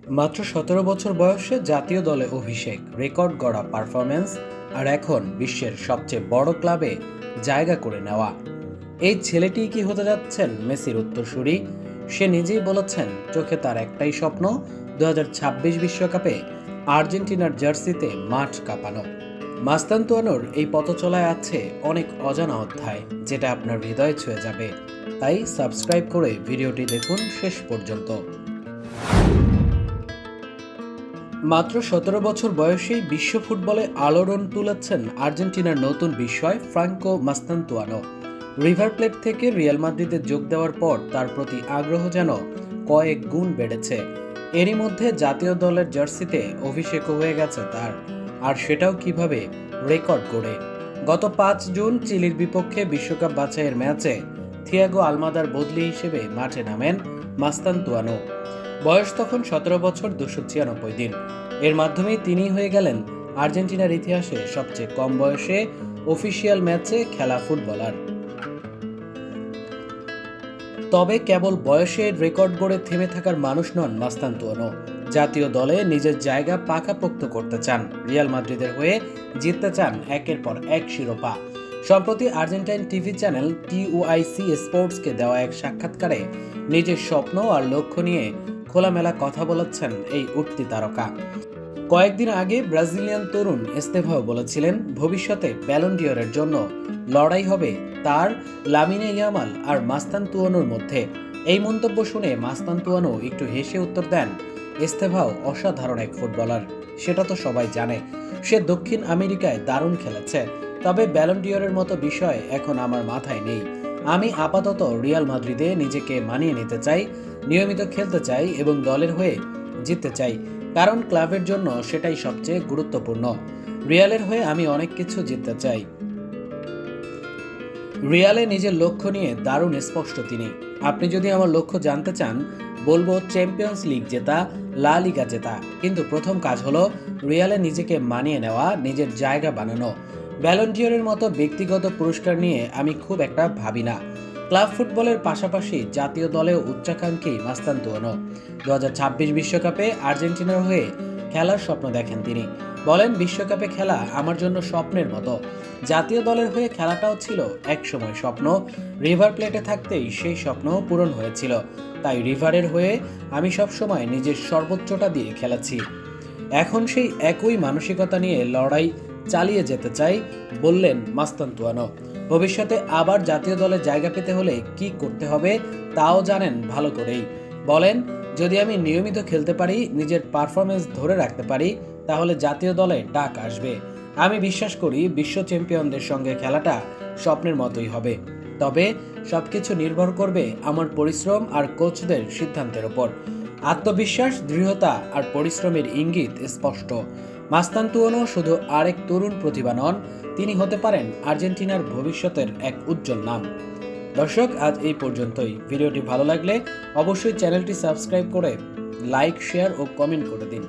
মাত্র ১৭ বছর বয়সে জাতীয় দলে অভিষেক, রেকর্ড গড়া পারফরম্যান্স আর এখন বিশ্বের সবচেয়ে বড় ক্লাবে জায়গা করে নেওয়া। এই ছেলেটি কি হতে যাচ্ছেন মেসির উত্তরসূরি? সে নিজেই বলেছেন চোখে তার একটাই স্বপ্ন, ২০২৬ বিশ্বকাপে আর্জেন্টিনার জার্সিতে মাঠ কাঁপানো। মাস্তানতুয়ানোর এই পথচলায় আছে অনেক অজানা অধ্যায়, যেটা আপনার হৃদয় ছুঁয়ে যাবে। তাই সাবস্ক্রাইব করে ভিডিওটি দেখুন শেষ পর্যন্ত। মাত্র ১৭ বছর বয়সেই বিশ্ব ফুটবলে আলোড়ন তুলেছেন আর্জেন্টিনার নতুন বিস্ময় ফ্রাঙ্কো মাস্তানতুয়ানো। রিভার প্লেট থেকে রিয়াল মাদ্রিদে যোগ দেওয়ার পর তার প্রতি আগ্রহ যেন কয়েক গুণ বেড়েছে। এরই মধ্যে জাতীয় দলের জার্সিতে অভিষেকও হয়ে গেছে তার, আর সেটাও কিভাবে, রেকর্ড করে। গত ৫ জুন চিলির বিপক্ষে বিশ্বকাপ বাছাইয়ের ম্যাচে থিয়াগো আলমাদার বদলি হিসেবে মাঠে নামেন মাস্তানতুয়ানো। বয়স তখন ১৭ বছর ২৯৬ দিন। এর মাধ্যমেই তিনি হয়ে গেলেন আর্জেন্টিনার ইতিহাসে সবচেয়ে কম বয়সে অফিসিয়াল ম্যাচে খেলা ফুটবলার। তবে কেবল বয়সের রেকর্ড গড়ে থেমে থাকার মানুষ নন মাস্তানতুয়ানো। জাতীয় দলে নিজের জায়গা পাকাপোক্ত করতে চান, রিয়াল মাদ্রিদের হয়ে জিততে চান একের পর এক শিরোপা। সম্প্রতি আর্জেন্টাইন টিভি চ্যানেল TUIC স্পোর্টসকে দেওয়া এক সাক্ষাৎকারে নিজের স্বপ্ন আর লক্ষ্য নিয়ে খোলামেলা কথা বলেছেন এই উঠতি তারকা। কয়েকদিন আগে ব্রাজিলিয়ান তরুণ এস্তেভাও বলেছিলেন ভবিষ্যতে ব্যালন ডি'অরের জন্য লড়াই হবে তার, লামিনে ইয়ামাল আর মাস্তানতুয়ানোর মধ্যে। এই মন্তব্য শুনে মাস্তানতুয়ানো একটু হেসে উত্তর দেন, এস্তেভাও অসাধারণ এক ফুটবলার, সেটা তো সবাই জানে। সে দক্ষিণ আমেরিকায় দারুণ খেলেছে, তবে ব্যালন ডি'অরের মতো বিষয় এখন আমার মাথায় নেই। আমি আপাতত রিয়াল মাদ্রিদে নিজেকে মানিয়ে নিতে চাই, নিয়মিত খেলতে চাই এবং দলের হয়ে জিততে চাই, কারণ ক্লাবের জন্য সেটাই সবচেয়ে গুরুত্বপূর্ণ। রিয়ালের হয়ে আমি অনেক কিছু জিততে চাই। রিয়ালে নিজের লক্ষ্য নিয়ে দারুণ স্পষ্ট তিনি। আপনি যদি আমার লক্ষ্য জানতে চান, বলবো চ্যাম্পিয়ন্স লিগ জেতা, লা লিগা জেতা, কিন্তু প্রথম কাজ হলো রিয়ালে নিজেকে মানিয়ে নেওয়া, নিজের জায়গা বানানো। ব্যালন ডি'অরের মতো ব্যক্তিগত পুরস্কার নিয়ে আমি খুব একটা ভাবি না। ক্লাব ফুটবলের পাশাপাশি জাতীয় দলেও উচ্চাকাঙ্ক্ষী মাস্তানতুয়ানো। ২০২৬ বিশ্বকাপে আর্জেন্টিনার হয়ে খেলার স্বপ্ন দেখেন তিনি। বলেন, বিশ্বকাপে খেলা আমার জন্য স্বপ্নের মতো। জাতীয় দলের হয়ে খেলাটাও ছিল একসময় স্বপ্ন। রিভার প্লেটে থাকতেই সেই স্বপ্ন পূরণ হয়েছিল। তাই রিভারের হয়ে আমি সবসময় নিজের সর্বোচ্চটা দিয়ে খেলেছি। এখন সেই একই মানসিকতা নিয়ে লড়াই চালিয়ে যেতে চাই, বললেন মাস্তানতুয়ানো। ভবিষ্যতে আবার জাতীয় দলে জায়গা পেতে হলে কি করতে হবে তাও জানেন ভালো করেই। বলেন, যদি আমি নিয়মিত খেলতে পারি, নিজের পারফরমেন্স ধরে রাখতে পারি, তাহলে জাতীয় দলে ডাক আসবে। আমি বিশ্বাস করি বিশ্ব চ্যাম্পিয়নদের সঙ্গে খেলাটা স্বপ্নের মতোই হবে। তবে সবকিছু নির্ভর করবে আমার পরিশ্রম আর কোচদের সিদ্ধান্তের উপর। আত্মবিশ্বাস, দৃঢ়তা আর পরিশ্রমের ইঙ্গিত স্পষ্ট। মাস্তানতুয়ানো শুধু আরেক তরুণ প্রতিভা নন, তিনি হতে পারেন আর্জেন্টিনার ভবিষ্যতের এক উজ্জ্বল নাম। দর্শক, আজ এই পর্যন্তই। ভিডিওটি ভালো লাগলে অবশ্যই চ্যানেলটি সাবস্ক্রাইব করে লাইক, শেয়ার ও কমেন্ট করে দিন।